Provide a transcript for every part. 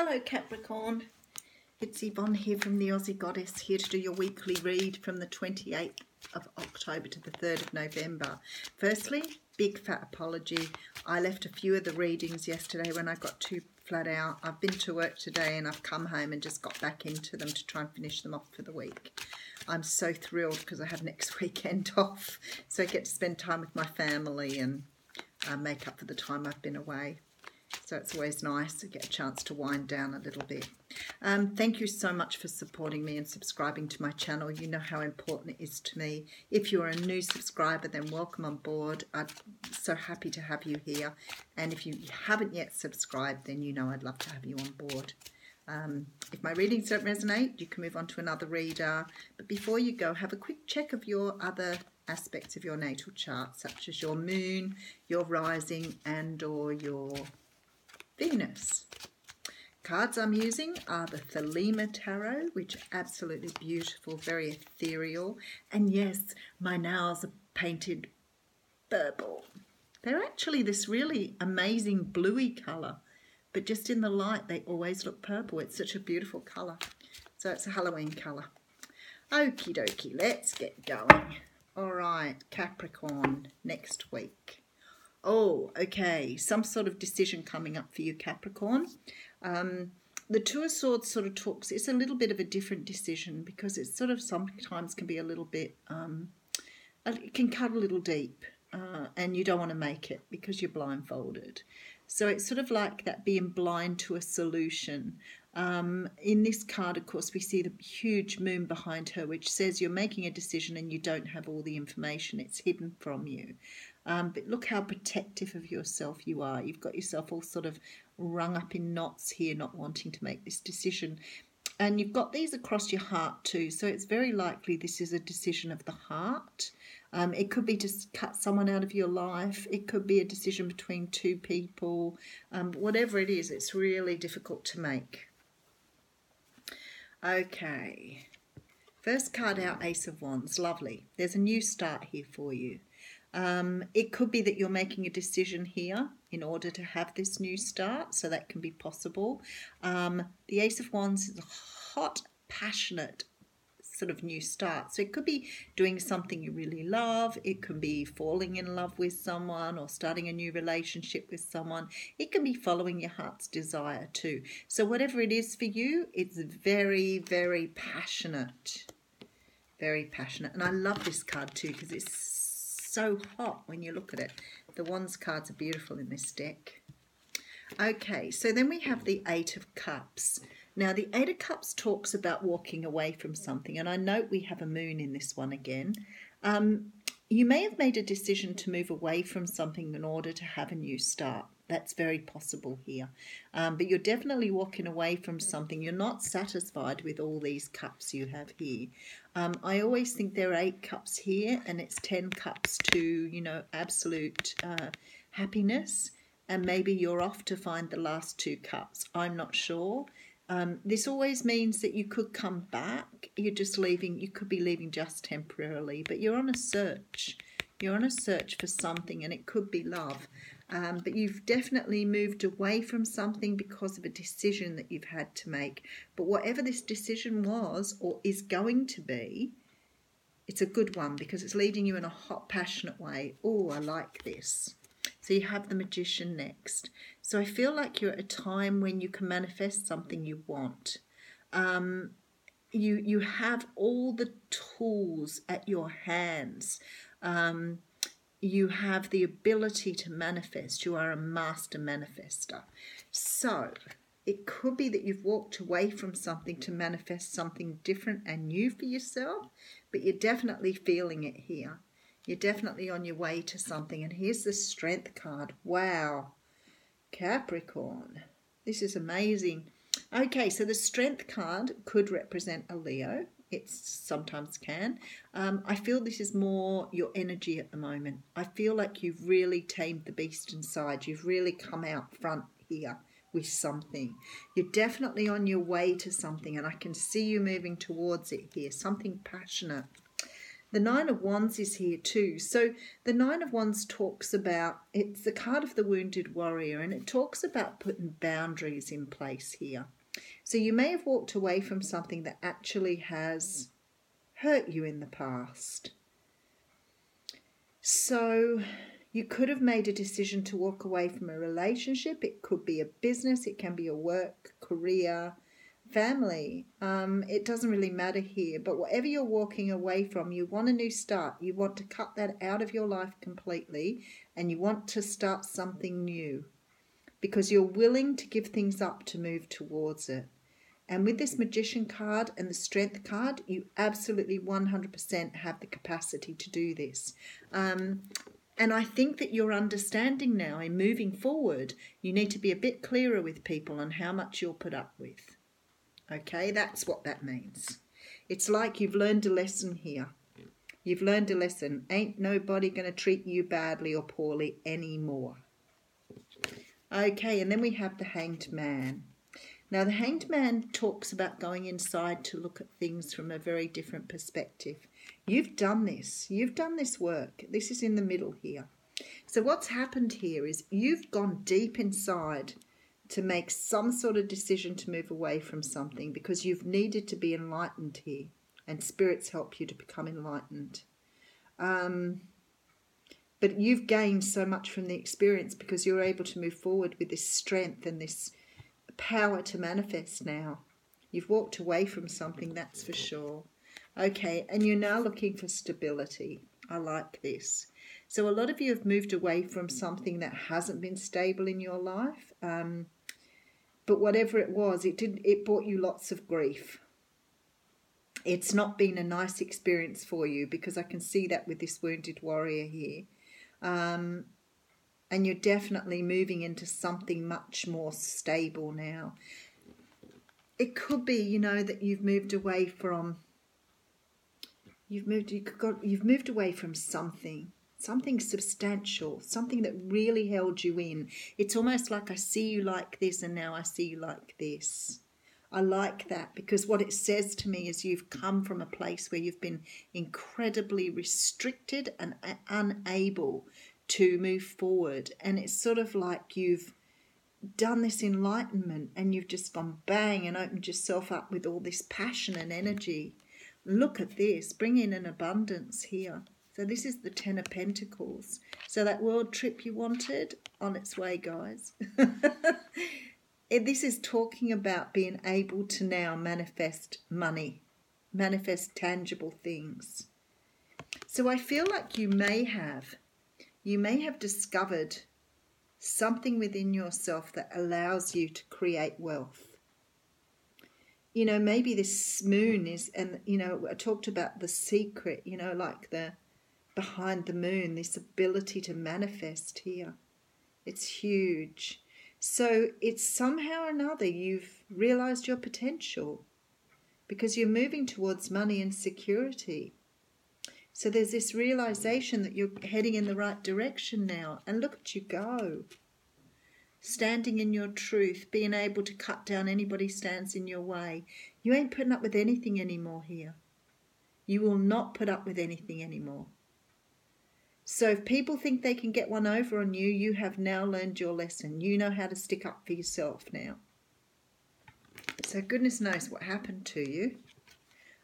Hello Capricorn, it's Yvonne here from the Aussie Goddess, here to do your weekly read from the 28th of October to the 3rd of November. Firstly, big fat apology. I left a few of the readings yesterday when I got too flat out. I've been to work today and I've come home and just got back into them to try and finish them off for the week. I'm so thrilled because I have next weekend off, so I get to spend time with my family and make up for the time I've been away. So it's always nice to get a chance to wind down a little bit. Thank you so much for supporting me and subscribing to my channel. You know how important it is to me. If you're a new subscriber, then welcome on board. I'm so happy to have you here. And if you haven't yet subscribed, then you know I'd love to have you on board. If my readings don't resonate, you can move on to another reader. But before you go, have a quick check of your other aspects of your natal chart, such as your moon, your rising, and or your Venus. Cards I'm using are the Thelema Tarot, which are absolutely beautiful, very ethereal. And yes, my nails are painted purple. They're actually this really amazing bluey colour, but just in the light they always look purple. It's such a beautiful colour. So it's a Halloween colour. Okie dokie, let's get going. All right, Capricorn, next week. Oh, okay, some sort of decision coming up for you, Capricorn. The Two of Swords sort of talks, it's a little bit of a different decision because it sort of sometimes can be a little bit, it can cut a little deep and you don't want to make it because you're blindfolded. So it's sort of like that being blind to a solution. In this card, of course, we see the huge moon behind her, which says you're making a decision and you don't have all the information. It's hidden from you. But look how protective of yourself you are. You've got yourself all sort of wrung up in knots here, not wanting to make this decision. And you've got these across your heart too. So it's very likely this is a decision of the heart. It could be to cut someone out of your life. It could be a decision between two people. Whatever it is, it's really difficult to make. Okay. First card out, Ace of Wands. Lovely. There's a new start here for you. It could be that you're making a decision here in order to have this new start, so that can be possible. The Ace of Wands is a hot, passionate sort of new start. So it could be doing something you really love. It could be falling in love with someone or starting a new relationship with someone. It can be following your heart's desire too. So whatever it is for you, it's very, very passionate. Very passionate. And I love this card too because it's so hot when you look at it. The Wands cards are beautiful in this deck. Okay, so then we have the Eight of Cups. Now, the Eight of Cups talks about walking away from something, and I note we have a moon in this one again. You may have made a decision to move away from something in order to have a new start. That's very possible here. But you're definitely walking away from something. You're not satisfied with all these cups you have here. I always think there are 8 cups here, and it's 10 cups to, you know, absolute happiness. And maybe you're off to find the last 2 cups. I'm not sure. This always means that you could come back. You're just leaving. You could be leaving just temporarily, but you're on a search. You're on a search for something, and it could be love. But you've definitely moved away from something because of a decision that you've had to make. But whatever this decision was or is going to be, it's a good one because it's leading you in a hot, passionate way. Oh, I like this. So you have the Magician next. So I feel like you're at a time when you can manifest something you want. You have all the tools at your hands. You have the ability to manifest. You are a master manifester. So it could be that you've walked away from something to manifest something different and new for yourself, but you're definitely feeling it here. You're definitely on your way to something. And here's the Strength card. Wow. Capricorn. This is amazing. Okay, so the Strength card could represent a Leo. It sometimes can. I feel this is more your energy at the moment. I feel like you've really tamed the beast inside. You've really come out front here with something. You're definitely on your way to something, and I can see you moving towards it here. Something passionate. The Nine of Wands is here too. So the Nine of Wands talks about, it's the card of the wounded warrior, and it talks about putting boundaries in place here. So you may have walked away from something that actually has hurt you in the past. So you could have made a decision to walk away from a relationship. It could be a business, it can be a work, career, family. It doesn't really matter here, but whatever you're walking away from, you want a new start. You want to cut that out of your life completely, and you want to start something new because you're willing to give things up to move towards it. And with this Magician card and the Strength card, you absolutely 100% have the capacity to do this. And I think that you're understanding now, in moving forward, you need to be a bit clearer with people on how much you'll put up with. Okay, that's what that means. It's like you've learned a lesson here. You've learned a lesson. Ain't nobody going to treat you badly or poorly anymore. Okay, and then we have the Hanged Man. Now, the Hanged Man talks about going inside to look at things from a very different perspective. You've done this. You've done this work. This is in the middle here. So what's happened here is you've gone deep inside to make some sort of decision to move away from something because you've needed to be enlightened here, and spirits help you to become enlightened. But you've gained so much from the experience because you're able to move forward with this strength and this power to manifest now. You've walked away from something, that's for sure. Okay, and you're now looking for stability. I like this. So a lot of you have moved away from something that hasn't been stable in your life. But whatever it was, it brought you lots of grief. It's not been a nice experience for you because I can see that with this wounded warrior here. And you're definitely moving into something much more stable now. It could be, you know, that you've moved away from something substantial, something that really held you in. It's almost like I see you like this and now I see you like this. I like that because what it says to me is you've come from a place where you've been incredibly restricted and unable to move forward, and it's sort of like you've done this enlightenment and you've just gone bang and opened yourself up with all this passion and energy. Look at this, bring in an abundance here. So this is the 10 of Pentacles. So that world trip you wanted, on its way, guys. This is talking about being able to now manifest money, manifest tangible things. So I feel like you may have discovered something within yourself that allows you to create wealth. You know, maybe this moon is, and, you know, I talked about the secret, you know, like the behind the moon, this ability to manifest here. It's huge. So it's somehow or another you've realized your potential because you're moving towards money and security. So there's this realization that you're heading in the right direction now. And look at you go. Standing in your truth, being able to cut down anybody stands in your way. You ain't putting up with anything anymore here. You will not put up with anything anymore. So if people think they can get one over on you, you have now learned your lesson. You know how to stick up for yourself now. So goodness knows what happened to you.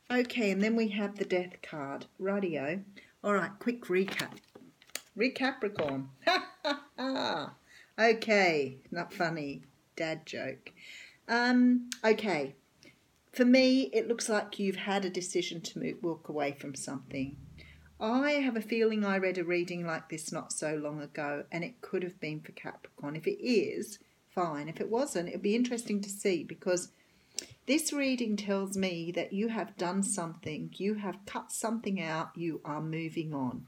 Okay, and then we have the Death card. Rightio. All right, quick recap. Capricorn. Okay, not funny. Dad joke. Okay. For me, it looks like you've had a decision to walk away from something. I have a feeling I read a reading like this not so long ago, and it could have been for Capricorn. If it is, fine. If it wasn't, it'd be interesting to see, because this reading tells me that you have done something, you have cut something out, you are moving on.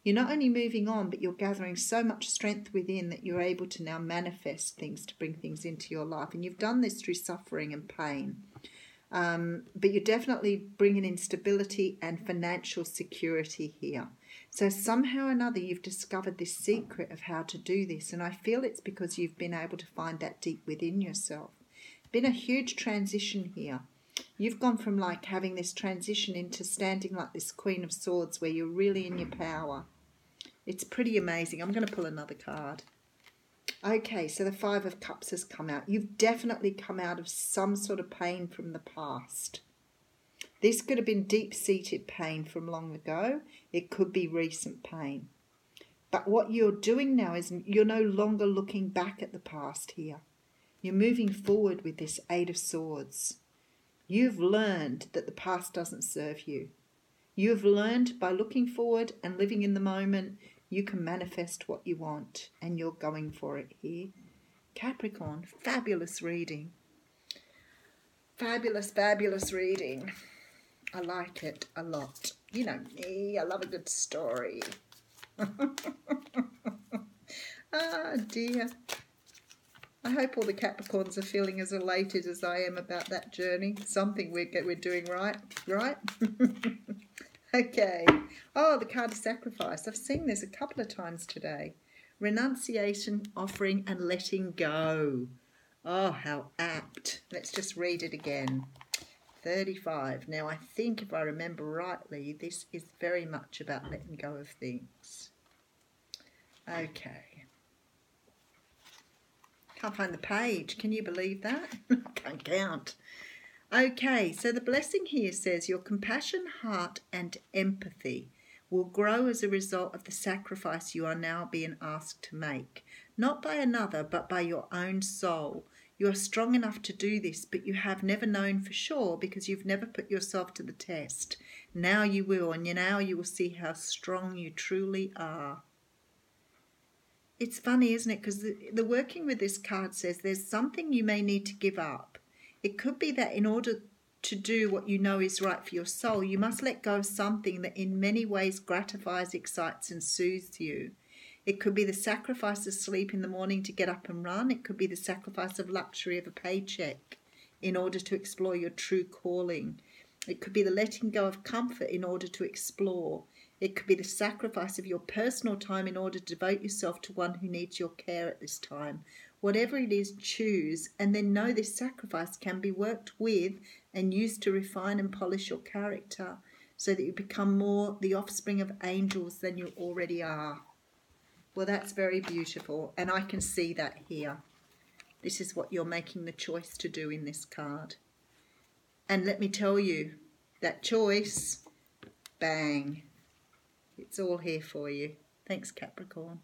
You're not only moving on, but you're gathering so much strength within that you're able to now manifest things, to bring things into your life. And you've done this through suffering and pain. But you're definitely bringing in stability and financial security here. So somehow or another you've discovered this secret of how to do this. And I feel it's because you've been able to find that deep within yourself. Been a huge transition here. You've gone from like having this transition into standing like this Queen of Swords where you're really in your power. It's pretty amazing. I'm going to pull another card. Okay, so the Five of Cups has come out. You've definitely come out of some sort of pain from the past. This could have been deep-seated pain from long ago. It could be recent pain. But what you're doing now is you're no longer looking back at the past here. You're moving forward with this Eight of Swords. You've learned that the past doesn't serve you. You've learned by looking forward and living in the moment, you can manifest what you want, and you're going for it here. Capricorn, fabulous reading. Fabulous, fabulous reading. I like it a lot. You know me, I love a good story. Ah, dear. I hope all the Capricorns are feeling as elated as I am about that journey. Something we're doing right? Okay. Oh, the card of sacrifice. I've seen this a couple of times today. Renunciation, offering, and letting go. Oh, how apt. Let's just read it again. 35. Now, I think if I remember rightly, this is very much about letting go of things. Okay. Can't find the page. Can you believe that? I can't count. Okay, so the blessing here says your compassion, heart and empathy will grow as a result of the sacrifice you are now being asked to make. Not by another, but by your own soul. You are strong enough to do this, but you have never known for sure because you've never put yourself to the test. Now you will, and now you will see how strong you truly are. It's funny, isn't it? Because the working with this card says there's something you may need to give up. It could be that in order to do what you know is right for your soul, you must let go of something that in many ways gratifies, excites and soothes you. It could be the sacrifice of sleep in the morning to get up and run. It could be the sacrifice of luxury of a paycheck in order to explore your true calling. It could be the letting go of comfort in order to explore. It could be the sacrifice of your personal time in order to devote yourself to one who needs your care at this time. Whatever it is, choose, and then know this sacrifice can be worked with and used to refine and polish your character so that you become more the offspring of angels than you already are. Well, that's very beautiful, and I can see that here. This is what you're making the choice to do in this card. And let me tell you, that choice, bang, it's all here for you. Thanks, Capricorn.